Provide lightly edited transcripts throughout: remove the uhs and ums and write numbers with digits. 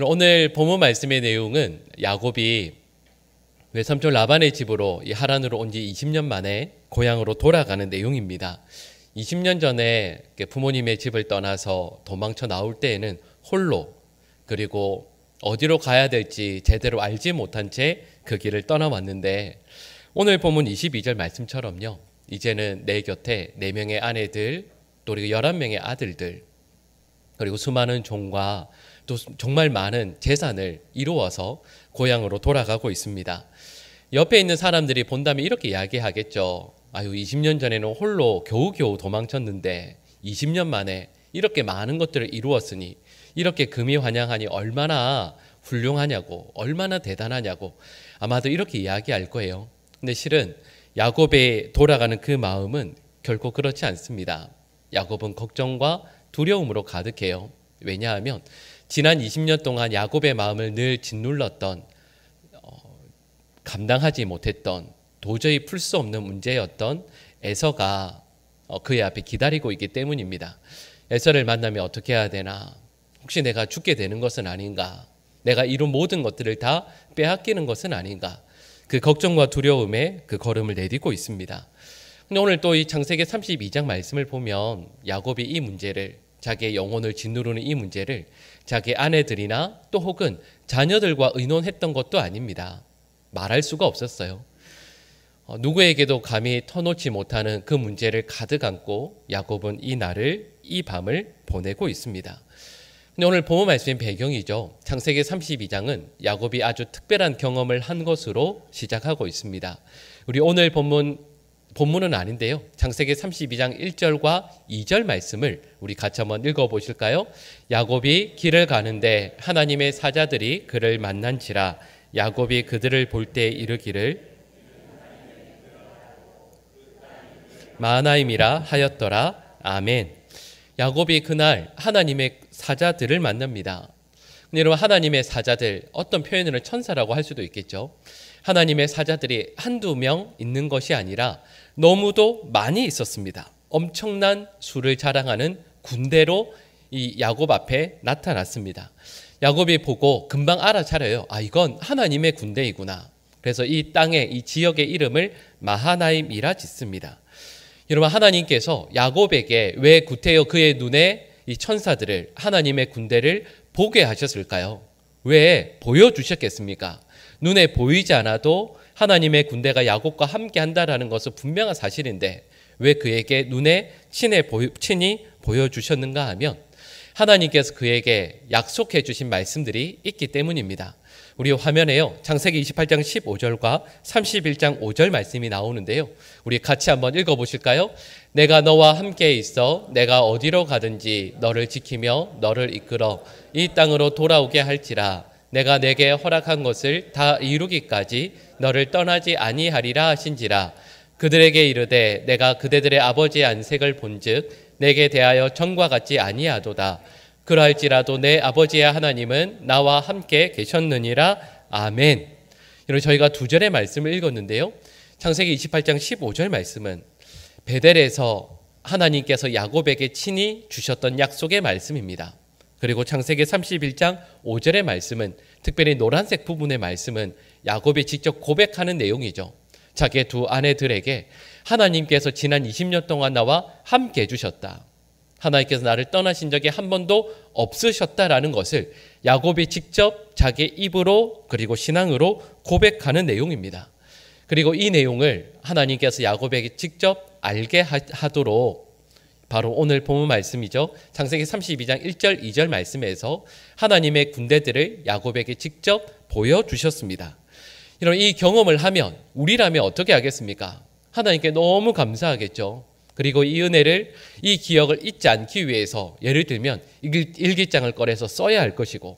오늘 본문 말씀의 내용은 야곱이 외삼촌 라반의 집으로 이 하란으로 온 지 20년 만에 고향으로 돌아가는 내용입니다. 20년 전에 부모님의 집을 떠나서 도망쳐 나올 때에는 홀로, 그리고 어디로 가야 될지 제대로 알지 못한 채 그 길을 떠나왔는데, 오늘 본문 22절 말씀처럼요, 이제는 내 곁에 4명의 아내들, 또 그리고 11명의 아들들, 그리고 수많은 종과 또 정말 많은 재산을 이루어서 고향으로 돌아가고 있습니다. 옆에 있는 사람들이 본다면 이렇게 이야기하겠죠. 아유, 20년 전에는 홀로 겨우겨우 도망쳤는데 20년 만에 이렇게 많은 것들을 이루었으니, 이렇게 금이환영하니 얼마나 훌륭하냐고, 얼마나 대단하냐고 아마도 이렇게 이야기할 거예요. 근데 실은 야곱의 돌아가는 그 마음은 결코 그렇지 않습니다. 야곱은 걱정과 두려움으로 가득해요. 왜냐하면 지난 20년 동안 야곱의 마음을 늘 짓눌렀던, 감당하지 못했던, 도저히 풀 수 없는 문제였던 에서가 그의 앞에 기다리고 있기 때문입니다. 에서를 만나면 어떻게 해야 되나? 혹시 내가 죽게 되는 것은 아닌가? 내가 이룬 모든 것들을 다 빼앗기는 것은 아닌가? 그 걱정과 두려움에 그 걸음을 내딛고 있습니다. 근데 오늘 또 이 창세기 32장 말씀을 보면 야곱이 이 문제를, 자기의 영혼을 짓누르는 이 문제를 자기 아내들이나 또 혹은 자녀들과 의논했던 것도 아닙니다. 말할 수가 없었어요. 누구에게도 감히 터놓지 못하는 그 문제를 가득 안고 야곱은 이 날을, 이 밤을 보내고 있습니다. 근데 오늘 본문 말씀의 배경이죠. 창세기 32장은 야곱이 아주 특별한 경험을 한 것으로 시작하고 있습니다. 우리 오늘 본문은 아닌데요, 창세기 32장 1절과 2절 말씀을 우리 같이 한번 읽어보실까요? 야곱이 길을 가는데 하나님의 사자들이 그를 만난지라. 야곱이 그들을 볼 때 이르기를 마하나임이라 하였더라. 아멘. 야곱이 그날 하나님의 사자들을 만납니다. 근데 여러분, 하나님의 사자들, 어떤 표현으로 천사라고 할 수도 있겠죠. 하나님의 사자들이 한두 명 있는 것이 아니라 너무도 많이 있었습니다. 엄청난 수를 자랑하는 군대로 이 야곱 앞에 나타났습니다. 야곱이 보고 금방 알아차려요. 아, 이건 하나님의 군대이구나. 그래서 이 땅의, 이 지역의 이름을 마하나임이라 짓습니다. 여러분, 하나님께서 야곱에게 왜 구태여 그의 눈에 이 천사들을, 하나님의 군대를 보게 하셨을까요? 왜 보여주셨겠습니까? 눈에 보이지 않아도 하나님의 군대가 야곱과 함께 한다라는 것은 분명한 사실인데 왜 그에게 눈에 친히 보여주셨는가 하면, 하나님께서 그에게 약속해 주신 말씀들이 있기 때문입니다. 우리 화면에요, 창세기 28장 15절과 31장 5절 말씀이 나오는데요, 우리 같이 한번 읽어보실까요? 내가 너와 함께 있어 내가 어디로 가든지 너를 지키며 너를 이끌어 이 땅으로 돌아오게 할지라. 내가 내게 허락한 것을 다 이루기까지 너를 떠나지 아니하리라 하신지라. 그들에게 이르되 내가 그대들의 아버지의 안색을 본즉 내게 대하여 전과 같지 아니하도다. 그러할지라도 내 아버지의 하나님은 나와 함께 계셨느니라. 아멘. 여러분, 저희가 2절의 말씀을 읽었는데요, 창세기 28장 15절 말씀은 베델에서 하나님께서 야곱에게 친히 주셨던 약속의 말씀입니다. 그리고 창세기 31장 5절의 말씀은, 특별히 노란색 부분의 말씀은 야곱이 직접 고백하는 내용이죠. 자기의 두 아내들에게 하나님께서 지난 20년 동안 나와 함께 해주셨다, 하나님께서 나를 떠나신 적이 한 번도 없으셨다라는 것을 야곱이 직접 자기 입으로 그리고 신앙으로 고백하는 내용입니다. 그리고 이 내용을 하나님께서 야곱에게 직접 알게 하도록 바로 오늘 본문 말씀이죠, 창세기 32장 1절 2절 말씀에서 하나님의 군대들을 야곱에게 직접 보여주셨습니다. 이런 이 경험을 하면 우리라면 어떻게 하겠습니까? 하나님께 너무 감사하겠죠. 그리고 이 은혜를, 이 기억을 잊지 않기 위해서 예를 들면 일기장을 꺼내서 써야 할 것이고,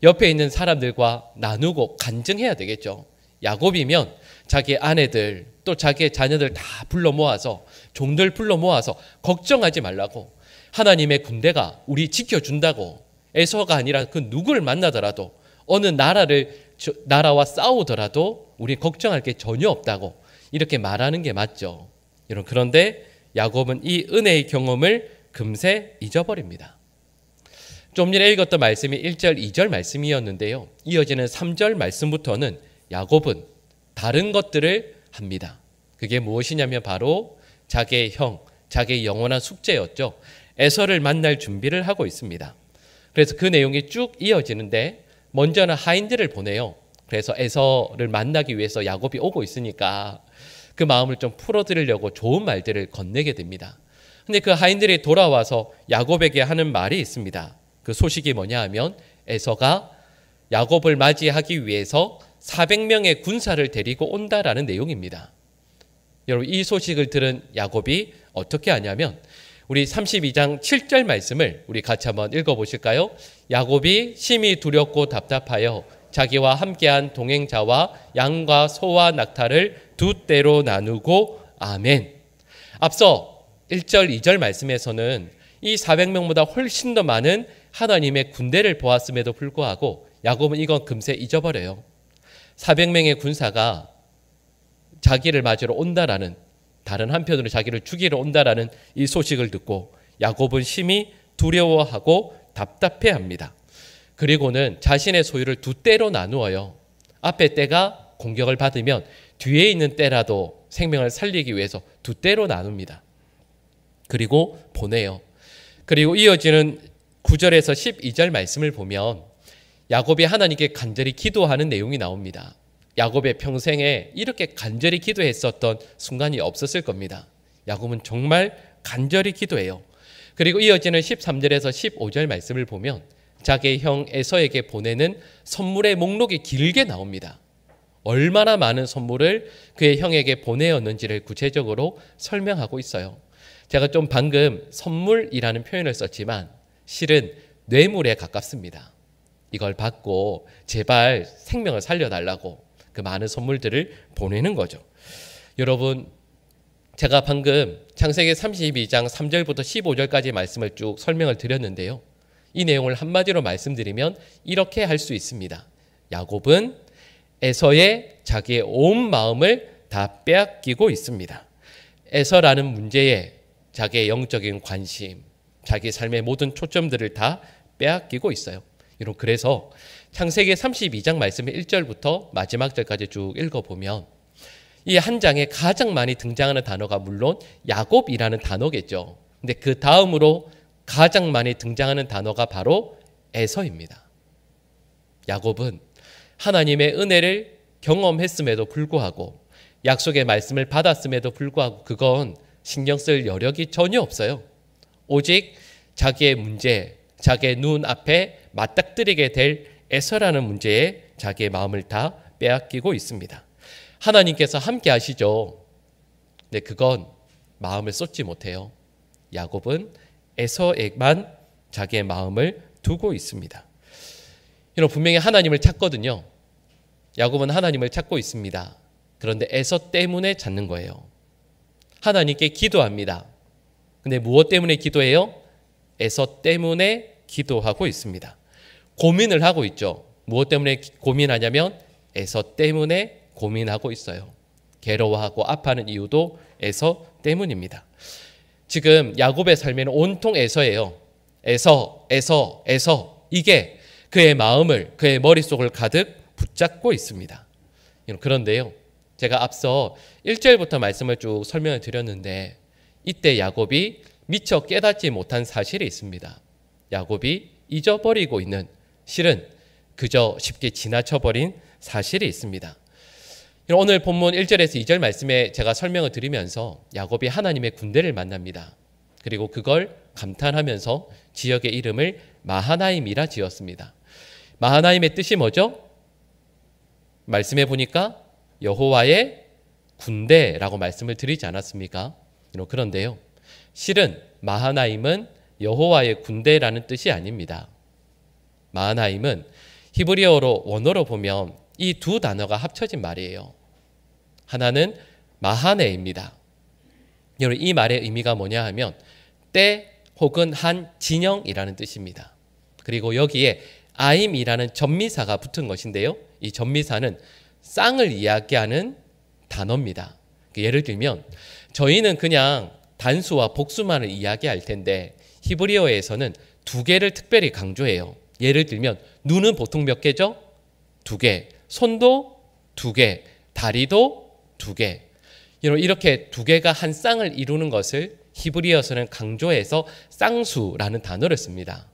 옆에 있는 사람들과 나누고 간증해야 되겠죠. 야곱이면 자기 아내들 또 자기의 자녀들 다 불러 모아서, 종들 불러 모아서 걱정하지 말라고, 하나님의 군대가 우리 지켜준다고, 에서가 아니라 그 누구를 만나더라도, 어느 나라와 싸우더라도 우리 걱정할 게 전혀 없다고 이렇게 말하는 게 맞죠. 여러분, 그런데 야곱은 이 은혜의 경험을 금세 잊어버립니다. 좀 전에 읽었던 말씀이 1절, 2절 말씀이었는데요. 이어지는 3절 말씀부터는 야곱은 다른 것들을 합니다. 그게 무엇이냐면 바로 자기의 형, 자기의 영원한 숙제였죠. 에서를 만날 준비를 하고 있습니다. 그래서 그 내용이 쭉 이어지는데 먼저는 하인들을 보내요. 그래서 에서를 만나기 위해서 야곱이 오고 있으니까 그 마음을 좀 풀어드리려고 좋은 말들을 건네게 됩니다. 근데 그 하인들이 돌아와서 야곱에게 하는 말이 있습니다. 그 소식이 뭐냐 하면 에서가 야곱을 맞이하기 위해서 400명의 군사를 데리고 온다라는 내용입니다. 여러분, 이 소식을 들은 야곱이 어떻게 하냐면 우리 32장 7절 말씀을 우리 같이 한번 읽어보실까요? 야곱이 심히 두렵고 답답하여 자기와 함께한 동행자와 양과 소와 낙타를 두 떼로 나누고 아멘. 앞서 1절, 2절 말씀에서는 이 400명보다 훨씬 더 많은 하나님의 군대를 보았음에도 불구하고 야곱은 이건 금세 잊어버려요. 400명의 군사가 자기를 맞으러 온다라는, 다른 한편으로 자기를 죽이러 온다라는 이 소식을 듣고 야곱은 심히 두려워하고 답답해합니다. 그리고는 자신의 소유를 두 떼로 나누어요. 앞에 떼가 공격을 받으면 뒤에 있는 떼라도 생명을 살리기 위해서 두 떼로 나눕니다. 그리고 보내요. 그리고 이어지는 9절에서 12절 말씀을 보면 야곱이 하나님께 간절히 기도하는 내용이 나옵니다. 야곱의 평생에 이렇게 간절히 기도했었던 순간이 없었을 겁니다. 야곱은 정말 간절히 기도해요. 그리고 이어지는 13절에서 15절 말씀을 보면 자기의 형 에서에게 보내는 선물의 목록이 길게 나옵니다. 얼마나 많은 선물을 그의 형에게 보내었는지를 구체적으로 설명하고 있어요. 제가 좀 방금 선물이라는 표현을 썼지만 실은 뇌물에 가깝습니다. 이걸 받고 제발 생명을 살려달라고 그 많은 선물들을 보내는 거죠. 여러분, 제가 방금 창세기 32장 3절부터 15절까지 말씀을 쭉 설명을 드렸는데요. 이 내용을 한마디로 말씀드리면 이렇게 할 수 있습니다. 야곱은 에서의 자기의 온 마음을 다 빼앗기고 있습니다. 에서라는 문제에 자기의 영적인 관심, 자기 삶의 모든 초점들을 다 빼앗기고 있어요. 여러분, 그래서 창세기 32장 말씀의 1절부터 마지막 절까지 쭉 읽어보면 이 한 장에 가장 많이 등장하는 단어가 물론 야곱이라는 단어겠죠. 근데 그 다음으로 가장 많이 등장하는 단어가 바로 에서입니다. 야곱은 하나님의 은혜를 경험했음에도 불구하고 약속의 말씀을 받았음에도 불구하고 그건 신경 쓸 여력이 전혀 없어요. 오직 자기의 문제, 자기의 눈 앞에 맞닥뜨리게 될 에서라는 문제에 자기의 마음을 다 빼앗기고 있습니다. 하나님께서 함께 하시죠. 근데 그건 마음을 쏟지 못해요. 야곱은 에서에만 자기의 마음을 두고 있습니다. 여러분, 분명히 하나님을 찾거든요. 야곱은 하나님을 찾고 있습니다. 그런데 에서 때문에 찾는 거예요. 하나님께 기도합니다. 근데 무엇 때문에 기도해요? 에서 때문에 기도하고 있습니다. 고민을 하고 있죠. 무엇 때문에 고민하냐면 에서 때문에 고민하고 있어요. 괴로워하고 아파하는 이유도 에서 때문입니다. 지금 야곱의 삶에는 온통 에서예요. 에서. 이게 그의 마음을, 그의 머릿속을 가득 붙잡고 있습니다. 그런데요, 제가 앞서 1절부터 말씀을 쭉 설명을 드렸는데 이때 야곱이 미처 깨닫지 못한 사실이 있습니다. 야곱이 잊어버리고 있는, 실은 그저 쉽게 지나쳐버린 사실이 있습니다. 오늘 본문 1절에서 2절 말씀에 제가 설명을 드리면서 야곱이 하나님의 군대를 만납니다. 그리고 그걸 감탄하면서 지역의 이름을 마하나임이라 지었습니다. 마하나임의 뜻이 뭐죠? 말씀해 보니까 여호와의 군대라고 말씀을 드리지 않았습니까? 그런데요, 실은 마하나임은 여호와의 군대라는 뜻이 아닙니다. 마하나임은 히브리어로 원어로 보면 이 두 단어가 합쳐진 말이에요. 하나는 마하네입니다. 여러분, 이 말의 의미가 뭐냐 하면 때 혹은 한 진영이라는 뜻입니다. 그리고 여기에 아임이라는 전미사가 붙은 것인데요, 이 전미사는 쌍을 이야기하는 단어입니다. 예를 들면 저희는 그냥 단수와 복수만을 이야기할 텐데 히브리어에서는 두 개를 특별히 강조해요. 예를 들면 눈은 보통 몇 개죠? 두 개. 손도 두 개. 다리도 두 개. 이렇게 두 개가 한 쌍을 이루는 것을 히브리어서는 강조해서 쌍수라는 단어를 씁니다.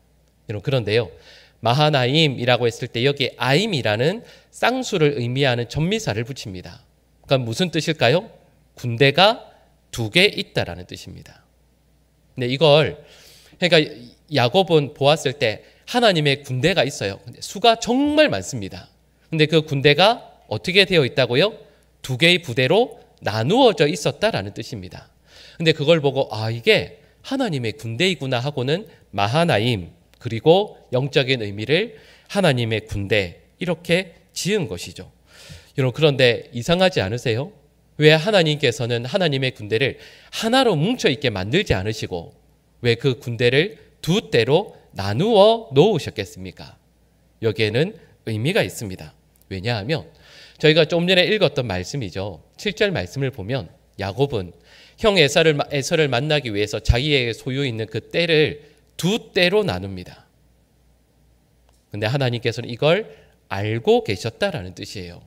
그런데요, 마하나임이라고 했을 때 여기에 아임이라는 쌍수를 의미하는 전미사를 붙입니다. 그러니까 무슨 뜻일까요? 군대가 두 개 있다라는 뜻입니다. 근데 이걸 그러니까 야곱은 보았을 때 하나님의 군대가 있어요. 근데 수가 정말 많습니다. 근데 그 군대가 어떻게 되어 있다고요? 두 개의 부대로 나누어져 있었다라는 뜻입니다. 근데 그걸 보고 이게 하나님의 군대이구나 하고는 마하나임, 그리고 영적인 의미를 하나님의 군대 이렇게 지은 것이죠. 그런데 이상하지 않으세요? 왜 하나님께서는 하나님의 군대를 하나로 뭉쳐 있게 만들지 않으시고 왜 그 군대를 두 대로 나누어 놓으셨겠습니까? 여기에는 의미가 있습니다. 왜냐하면 저희가 좀 전에 읽었던 말씀이죠. 7절 말씀을 보면 야곱은 형 에서를 만나기 위해서 자기의 소유 있는 그 떼를 두 떼로 나눕니다. 근데 하나님께서는 이걸 알고 계셨다라는 뜻이에요.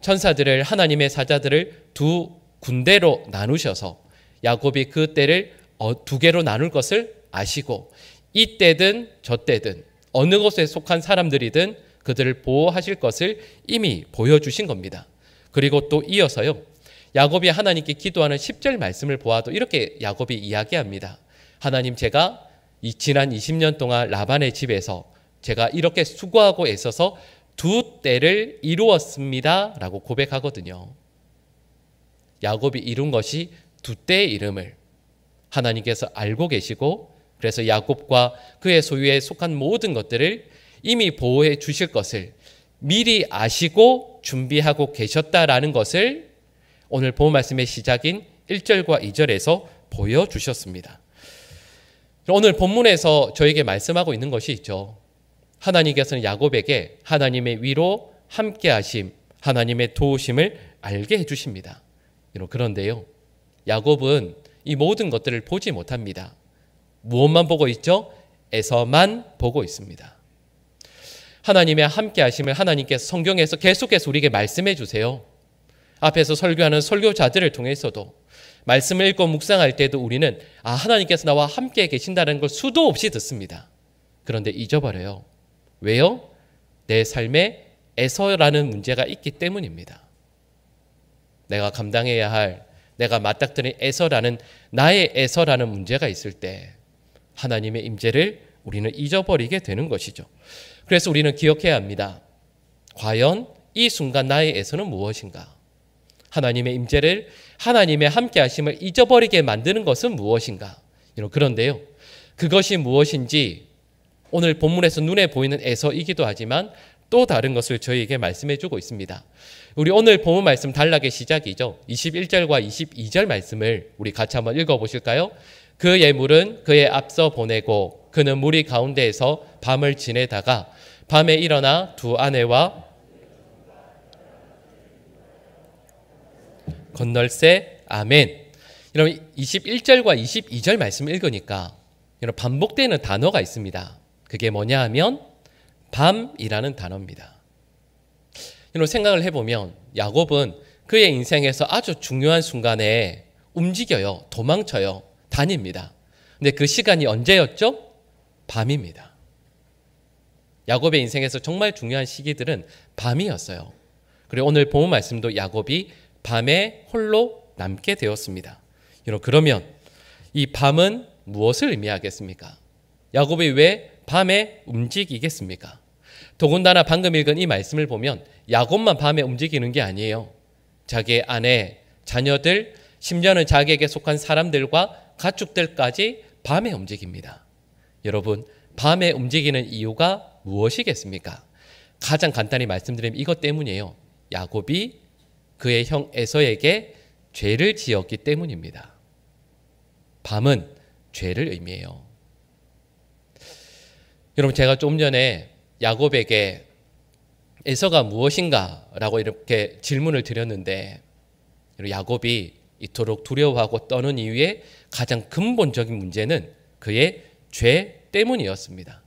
천사들을, 하나님의 사자들을 두 군대로 나누셔서 야곱이 그 떼를 두 개로 나눌 것을 아시고 이 떼든 저 떼든 어느 곳에 속한 사람들이든 그들을 보호하실 것을 이미 보여주신 겁니다. 그리고 또 이어서요, 야곱이 하나님께 기도하는 10절 말씀을 보아도 이렇게 야곱이 이야기합니다. 하나님, 제가 지난 20년 동안 라반의 집에서 제가 이렇게 수고하고 애써서 두 떼를 이루었습니다 라고 고백하거든요. 야곱이 이룬 것이 두 떼의 이름을 하나님께서 알고 계시고 그래서 야곱과 그의 소유에 속한 모든 것들을 이미 보호해 주실 것을 미리 아시고 준비하고 계셨다라는 것을 오늘 본 말씀의 시작인 1절과 2절에서 보여주셨습니다. 오늘 본문에서 저에게 말씀하고 있는 것이 있죠. 하나님께서는 야곱에게 하나님의 위로 함께하심, 하나님의 도우심을 알게 해주십니다. 그런데요, 야곱은 이 모든 것들을 보지 못합니다. 무엇만 보고 있죠? 에서만 보고 있습니다. 하나님의 함께하심을 하나님께서 성경에서 계속해서 우리에게 말씀해 주세요. 앞에서 설교하는 설교자들을 통해서도 말씀을 읽고 묵상할 때도 우리는 하나님께서 나와 함께 계신다는 걸 수도 없이 듣습니다. 그런데 잊어버려요. 왜요? 내 삶에 에서라는 문제가 있기 때문입니다. 내가 감당해야 할, 내가 맞닥뜨린 에서라는, 나의 에서라는 문제가 있을 때 하나님의 임재를 우리는 잊어버리게 되는 것이죠. 그래서 우리는 기억해야 합니다. 과연 이 순간 나의 에서는 무엇인가? 하나님의 임재를, 하나님의 함께 하심을 잊어버리게 만드는 것은 무엇인가? 그런데요, 그것이 무엇인지 오늘 본문에서 눈에 보이는 에서이기도 하지만 또 다른 것을 저희에게 말씀해 주고 있습니다. 우리 오늘 본문 말씀 단락의 시작이죠. 21절과 22절 말씀을 우리 같이 한번 읽어보실까요? 그 예물은 그의 앞서 보내고 그는 무리 가운데에서 밤을 지내다가 밤에 일어나 두 아내와 건널새. 아멘. 여러분 21절과 22절 말씀 읽으니까 반복되는 단어가 있습니다. 그게 뭐냐 하면 밤이라는 단어입니다. 생각을 해보면 야곱은 그의 인생에서 아주 중요한 순간에 움직여요. 도망쳐요. 다닙니다. 근데 그 시간이 언제였죠? 밤입니다. 야곱의 인생에서 정말 중요한 시기들은 밤이었어요. 그리고 오늘 본문 말씀도 야곱이 밤에 홀로 남게 되었습니다. 그러면 이 밤은 무엇을 의미하겠습니까? 야곱이 왜 밤에 움직이겠습니까? 더군다나 방금 읽은 이 말씀을 보면 야곱만 밤에 움직이는 게 아니에요. 자기의 아내, 자녀들, 심지어는 자기에게 속한 사람들과 가축들까지 밤에 움직입니다. 여러분, 밤에 움직이는 이유가 무엇이겠습니까? 가장 간단히 말씀드리면 이것 때문이에요. 야곱이 그의 형 에서에게 죄를 지었기 때문입니다. 밤은 죄를 의미해요. 여러분, 제가 좀 전에 야곱에게 에서가 무엇인가 라고 이렇게 질문을 드렸는데 야곱이 이토록 두려워하고 떠는 이유의 가장 근본적인 문제는 그의 죄 때문이었습니다.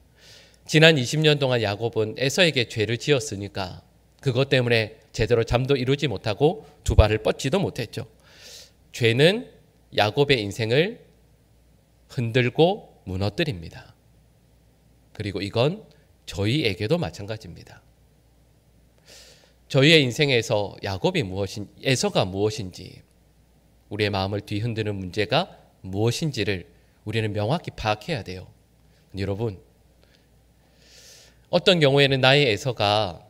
지난 20년 동안 야곱은 에서에게 죄를 지었으니까 그것 때문에 제대로 잠도 이루지 못하고 두 발을 뻗지도 못했죠. 죄는 야곱의 인생을 흔들고 무너뜨립니다. 그리고 이건 저희에게도 마찬가지입니다. 저희의 인생에서 에서가 무엇인지, 우리의 마음을 뒤흔드는 문제가 무엇인지를 우리는 명확히 파악해야 돼요. 여러분, 어떤 경우에는 나의 에서가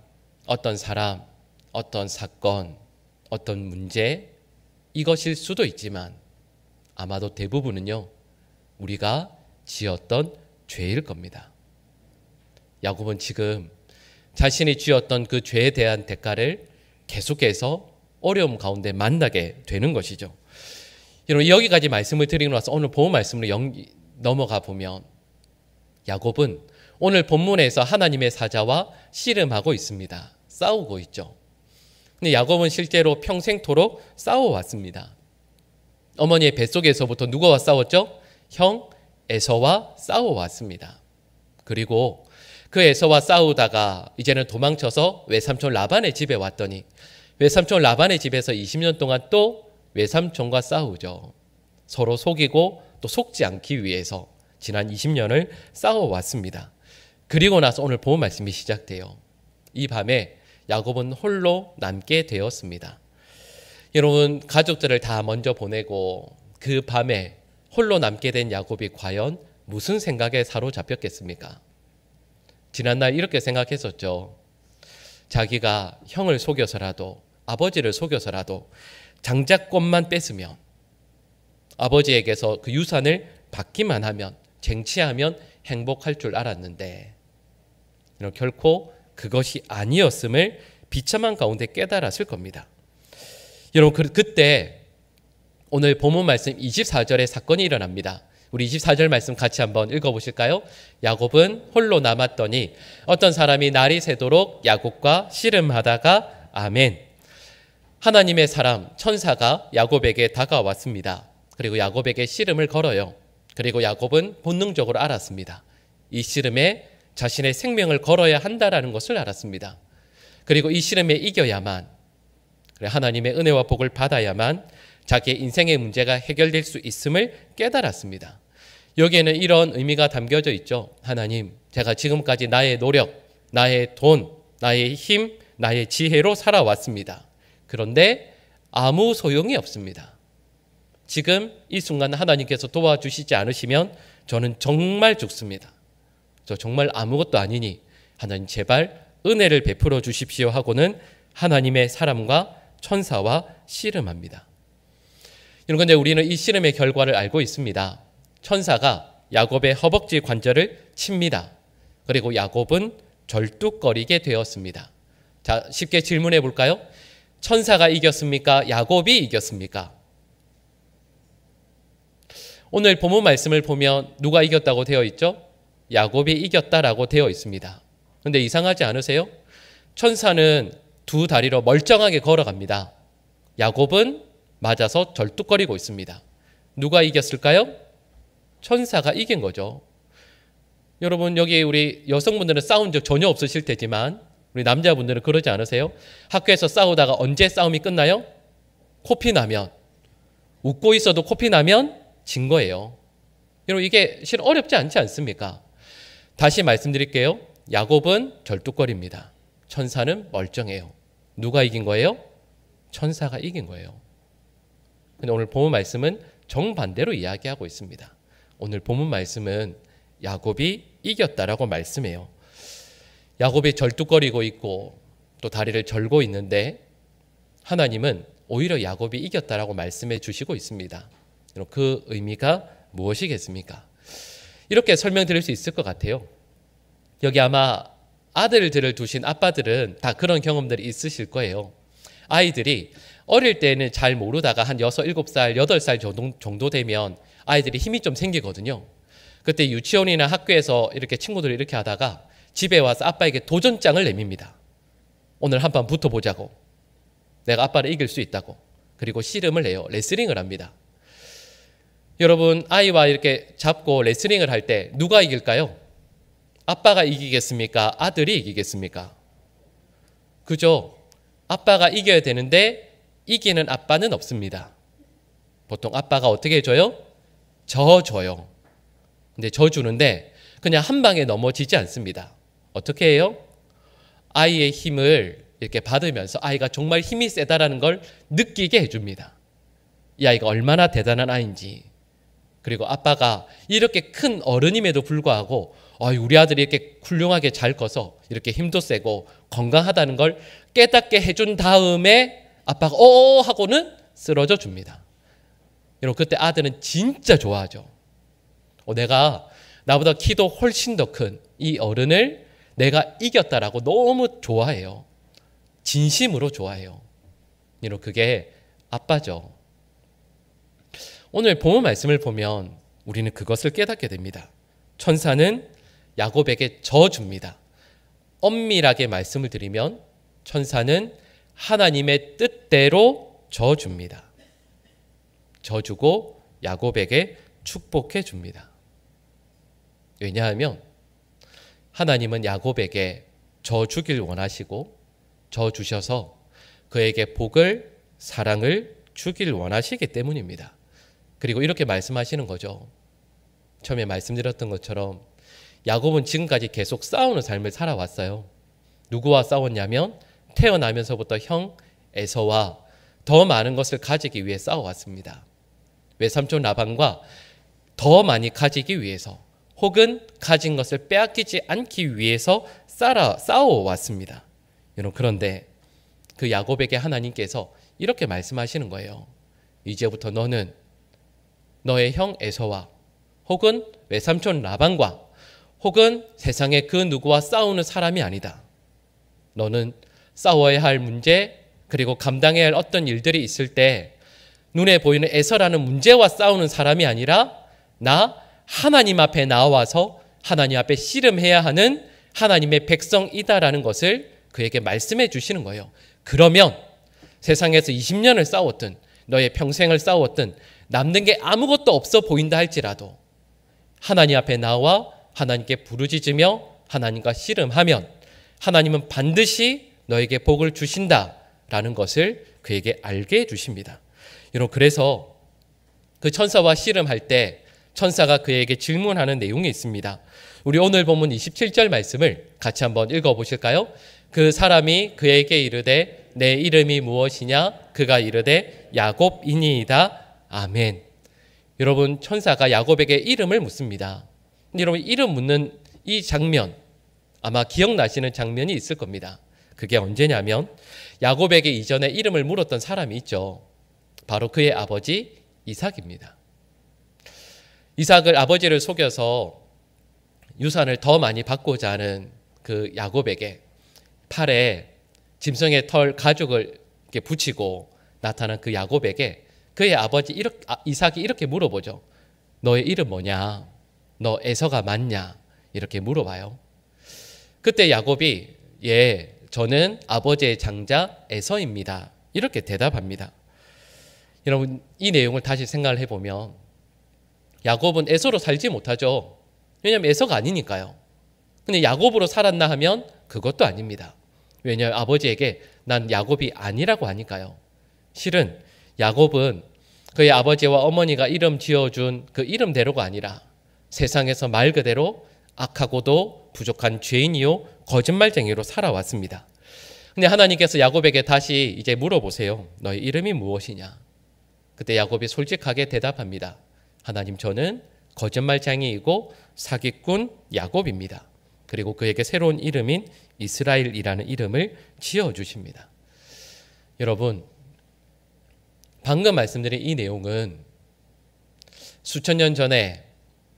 어떤 사람, 어떤 사건, 어떤 문제, 이것일 수도 있지만 아마도 대부분은요, 우리가 지었던 죄일 겁니다. 야곱은 지금 자신이 지었던 그 죄에 대한 대가를 계속해서 어려움 가운데 만나게 되는 것이죠. 여러분, 여기까지 말씀을 드리고 나서 오늘 본문 말씀으로 넘어가 보면 야곱은 오늘 본문에서 하나님의 사자와 씨름하고 있습니다. 싸우고 있죠. 근데 야곱은 실제로 평생토록 싸워왔습니다. 어머니의 뱃속에서부터 누구와 싸웠죠? 형 에서와 싸워왔습니다. 그리고 그 에서와 싸우다가 이제는 도망쳐서 외삼촌 라반의 집에 왔더니 외삼촌 라반의 집에서 20년 동안 또 외삼촌과 싸우죠. 서로 속이고 또 속지 않기 위해서 지난 20년을 싸워왔습니다. 그리고 나서 오늘 본문 말씀이 시작돼요. 이 밤에 야곱은 홀로 남게 되었습니다. 여러분, 가족들을 다 먼저 보내고 그 밤에 홀로 남게 된 야곱이 과연 무슨 생각에 사로잡혔겠습니까? 지난날 이렇게 생각했었죠. 자기가 형을 속여서라도, 아버지를 속여서라도 장자권만 뺏으면, 아버지에게서 그 유산을 받기만 하면, 쟁취하면 행복할 줄 알았는데 결코 그것이 아니었음을 비참한 가운데 깨달았을 겁니다. 여러분, 그때 오늘 본문 말씀 24절에 사건이 일어납니다. 우리 24절 말씀 같이 한번 읽어보실까요? 야곱은 홀로 남았더니 어떤 사람이 날이 새도록 야곱과 씨름하다가 아멘. 하나님의 사람 천사가 야곱에게 다가왔습니다. 그리고 야곱에게 씨름을 걸어요. 그리고 야곱은 본능적으로 알았습니다. 이 씨름에 자신의 생명을 걸어야 한다라는 것을 알았습니다. 그리고 이 씨름에 이겨야만, 하나님의 은혜와 복을 받아야만 자기의 인생의 문제가 해결될 수 있음을 깨달았습니다. 여기에는 이런 의미가 담겨져 있죠. 하나님, 제가 지금까지 나의 노력, 나의 돈, 나의 힘, 나의 지혜로 살아왔습니다. 그런데 아무 소용이 없습니다. 지금 이 순간 하나님께서 도와주시지 않으시면 저는 정말 죽습니다. 저 정말 아무것도 아니니 하나님 제발 은혜를 베풀어 주십시오 하고는 하나님의 사람과 천사와 씨름합니다. 그런데 우리는 이 씨름의 결과를 알고 있습니다. 천사가 야곱의 허벅지 관절을 칩니다. 그리고 야곱은 절뚝거리게 되었습니다. 자, 쉽게 질문해 볼까요? 천사가 이겼습니까? 야곱이 이겼습니까? 오늘 본문 말씀을 보면 누가 이겼다고 되어 있죠? 야곱이 이겼다라고 되어 있습니다. 그런데 이상하지 않으세요? 천사는 두 다리로 멀쩡하게 걸어갑니다. 야곱은 맞아서 절뚝거리고 있습니다. 누가 이겼을까요? 천사가 이긴 거죠. 여러분, 여기 우리 여성분들은 싸운 적 전혀 없으실 테지만 우리 남자분들은 그러지 않으세요? 학교에서 싸우다가 언제 싸움이 끝나요? 코피 나면. 웃고 있어도 코피 나면 진 거예요. 여러분, 이게 실은 어렵지 않지 않습니까? 다시 말씀드릴게요. 야곱은 절뚝거립니다. 천사는 멀쩡해요. 누가 이긴 거예요? 천사가 이긴 거예요. 근데 오늘 본문 말씀은 정반대로 이야기하고 있습니다. 오늘 본문 말씀은 야곱이 이겼다라고 말씀해요. 야곱이 절뚝거리고 있고 또 다리를 절고 있는데 하나님은 오히려 야곱이 이겼다라고 말씀해 주시고 있습니다. 그 의미가 무엇이겠습니까? 이렇게 설명드릴 수 있을 것 같아요. 여기 아마 아들들을 두신 아빠들은 다 그런 경험들이 있으실 거예요. 아이들이 어릴 때는 잘 모르다가 한 6, 7살, 8살 정도 되면 아이들이 힘이 좀 생기거든요. 그때 유치원이나 학교에서 이렇게 친구들이 이렇게 하다가 집에 와서 아빠에게 도전장을 내밉니다. 오늘 한판 붙어보자고. 내가 아빠를 이길 수 있다고. 그리고 씨름을 해요. 레슬링을 합니다. 여러분, 아이와 이렇게 잡고 레슬링을 할 때 누가 이길까요? 아빠가 이기겠습니까? 아들이 이기겠습니까? 그죠? 아빠가 이겨야 되는데 이기는 아빠는 없습니다. 보통 아빠가 어떻게 해줘요? 져줘요. 근데 져주는데 그냥 한 방에 넘어지지 않습니다. 어떻게 해요? 아이의 힘을 이렇게 받으면서 아이가 정말 힘이 세다라는 걸 느끼게 해줍니다. 이 아이가 얼마나 대단한 아이인지. 그리고 아빠가 이렇게 큰 어른임에도 불구하고 우리 아들이 이렇게 훌륭하게 잘 커서 이렇게 힘도 세고 건강하다는 걸 깨닫게 해준 다음에 아빠가 하고는 쓰러져 줍니다. 여러분, 그때 아들은 진짜 좋아하죠. 내가 나보다 키도 훨씬 더 큰 이 어른을 내가 이겼다라고 너무 좋아해요. 진심으로 좋아해요. 여러분, 그게 아빠죠. 오늘 본문 말씀을 보면 우리는 그것을 깨닫게 됩니다. 천사는 야곱에게 져줍니다. 엄밀하게 말씀을 드리면 천사는 하나님의 뜻대로 져줍니다. 져주고 야곱에게 축복해 줍니다. 왜냐하면 하나님은 야곱에게 져주길 원하시고 져주셔서 그에게 복을, 사랑을 주길 원하시기 때문입니다. 그리고 이렇게 말씀하시는 거죠. 처음에 말씀드렸던 것처럼 야곱은 지금까지 계속 싸우는 삶을 살아왔어요. 누구와 싸웠냐면 태어나면서부터 형 에서와 더 많은 것을 가지기 위해 싸워왔습니다. 외삼촌 라반과 더 많이 가지기 위해서 혹은 가진 것을 빼앗기지 않기 위해서 싸워왔습니다. 여러분, 그런데 그 야곱에게 하나님께서 이렇게 말씀하시는 거예요. 이제부터 너는 너의 형 에서와 혹은 외삼촌 라반과 혹은 세상의 그 누구와 싸우는 사람이 아니다. 너는 싸워야 할 문제 그리고 감당해야 할 어떤 일들이 있을 때 눈에 보이는 에서라는 문제와 싸우는 사람이 아니라 나 하나님 앞에 나와서 하나님 앞에 씨름해야 하는 하나님의 백성이다라는 것을 그에게 말씀해 주시는 거예요. 그러면 세상에서 20년을 싸웠든 너의 평생을 싸웠든 남는 게 아무것도 없어 보인다 할지라도 하나님 앞에 나와 하나님께 부르짖으며 하나님과 씨름하면 하나님은 반드시 너에게 복을 주신다라는 것을 그에게 알게 해주십니다. 여러분, 그래서 그 천사와 씨름할 때 천사가 그에게 질문하는 내용이 있습니다. 우리 오늘 본문 27절 말씀을 같이 한번 읽어보실까요? 그 사람이 그에게 이르되 내 이름이 무엇이냐? 그가 이르되 야곱이니이다. 아멘. 여러분, 천사가 야곱에게 이름을 묻습니다. 여러분, 이름 묻는 이 장면 아마 기억나시는 장면이 있을 겁니다. 그게 언제냐면 야곱에게 이전에 이름을 물었던 사람이 있죠. 바로 그의 아버지 이삭입니다. 이삭을 아버지를 속여서 유산을 더 많이 받고자 하는 그 야곱에게 팔에 짐승의 털 가죽을 이렇게 붙이고 나타난 그 야곱에게 그의 아버지 이삭이 이렇게 물어보죠. 너의 이름 뭐냐? 너 에서가 맞냐? 이렇게 물어봐요. 그때 야곱이 저는 아버지의 장자 에서입니다. 이렇게 대답합니다. 여러분, 이 내용을 다시 생각을 해보면 야곱은 에서로 살지 못하죠. 왜냐하면 에서가 아니니까요. 근데 야곱으로 살았나 하면 그것도 아닙니다. 왜냐하면 아버지에게 난 야곱이 아니라고 하니까요. 실은 야곱은 그의 아버지와 어머니가 이름 지어준 그 이름대로가 아니라 세상에서 말 그대로 악하고도 부족한 죄인이요 거짓말쟁이로 살아왔습니다. 근데 하나님께서 야곱에게 다시 이제 물어보세요. 너의 이름이 무엇이냐? 그때 야곱이 솔직하게 대답합니다. 하나님, 저는 거짓말쟁이이고 사기꾼 야곱입니다. 그리고 그에게 새로운 이름인 이스라엘이라는 이름을 지어주십니다. 여러분, 방금 말씀드린 이 내용은 수천 년 전에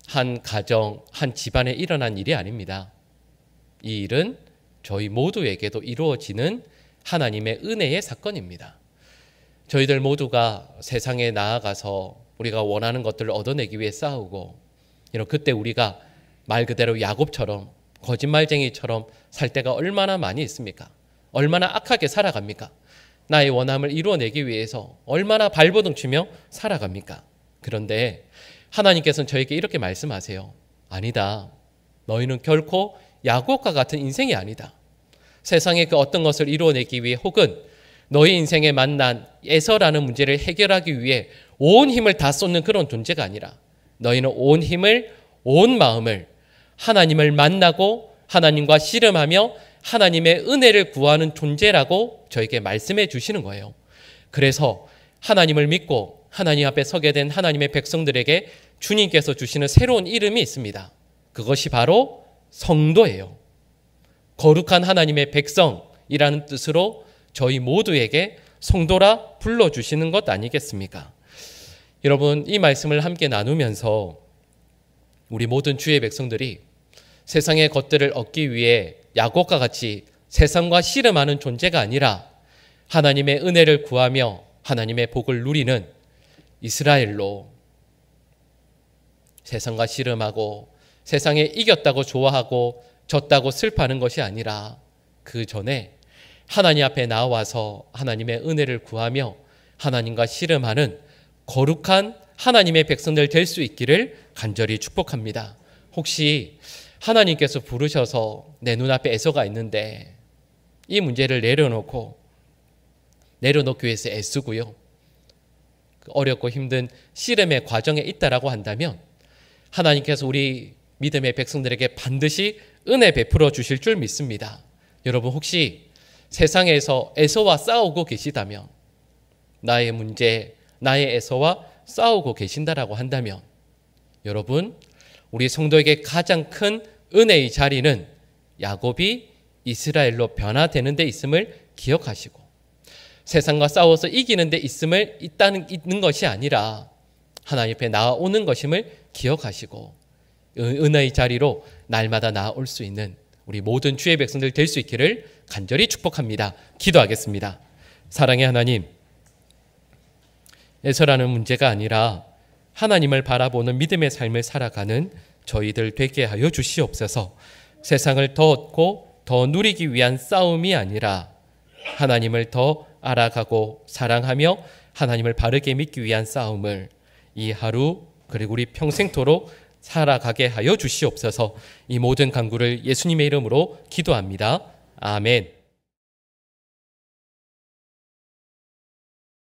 한 가정, 한 집안에 일어난 일이 아닙니다. 이 일은 저희 모두에게도 이루어지는 하나님의 은혜의 사건입니다. 저희들 모두가 세상에 나아가서 우리가 원하는 것들을 얻어내기 위해 싸우고 그때 우리가 말 그대로 야곱처럼 거짓말쟁이처럼 살 때가 얼마나 많이 있습니까? 얼마나 악하게 살아갑니까? 나의 원함을 이루어내기 위해서 얼마나 발버둥 치며 살아갑니까? 그런데 하나님께서는 저에게 이렇게 말씀하세요. 아니다. 너희는 결코 야곱과 같은 인생이 아니다. 세상의 그 어떤 것을 이루어내기 위해 혹은 너희 인생에 만난 에서라는 문제를 해결하기 위해 온 힘을 다 쏟는 그런 존재가 아니라 너희는 온 힘을, 온 마음을 하나님을 만나고 하나님과 씨름하며 하나님의 은혜를 구하는 존재라고 저에게 말씀해 주시는 거예요. 그래서 하나님을 믿고 하나님 앞에 서게 된 하나님의 백성들에게 주님께서 주시는 새로운 이름이 있습니다. 그것이 바로 성도예요. 거룩한 하나님의 백성이라는 뜻으로 저희 모두에게 성도라 불러주시는 것 아니겠습니까? 여러분, 이 말씀을 함께 나누면서 우리 모든 주의 백성들이 세상의 것들을 얻기 위해 야곱과 같이 세상과 씨름하는 존재가 아니라 하나님의 은혜를 구하며 하나님의 복을 누리는 이스라엘로 세상과 씨름하고 세상에 이겼다고 좋아하고 졌다고 슬퍼하는 것이 아니라 그 전에 하나님 앞에 나와서 하나님의 은혜를 구하며 하나님과 씨름하는 거룩한 하나님의 백성들 될 수 있기를 간절히 축복합니다. 혹시 하나님께서 부르셔서 내 눈앞에 에서가 있는데 이 문제를 내려놓기 위해서 애쓰고요. 어렵고 힘든 씨름의 과정에 있다라고 한다면 하나님께서 우리 믿음의 백성들에게 반드시 은혜 베풀어 주실 줄 믿습니다. 여러분, 혹시 세상에서 에서와 싸우고 계시다면, 나의 문제, 나의 에서와 싸우고 계신다라고 한다면, 여러분, 우리 성도에게 가장 큰 은혜의 자리는 야곱이 이스라엘로 변화되는 데 있음을 기억하시고, 세상과 싸워서 이기는 데 있는 것이 아니라 하나님 앞에 나아오는 것임을 기억하시고 은혜의 자리로 날마다 나아올 수 있는 우리 모든 주의 백성들 될 수 있기를 간절히 축복합니다. 기도하겠습니다. 사랑의 하나님, 에서라는 문제가 아니라 하나님을 바라보는 믿음의 삶을 살아가는 저희들 되게 하여 주시옵소서. 세상을 더 얻고 더 누리기 위한 싸움이 아니라 하나님을 더 알아가고 사랑하며 하나님을 바르게 믿기 위한 싸움을 이 하루 그리고 우리 평생토록 살아가게 하여 주시옵소서. 이 모든 간구를 예수님의 이름으로 기도합니다. 아멘.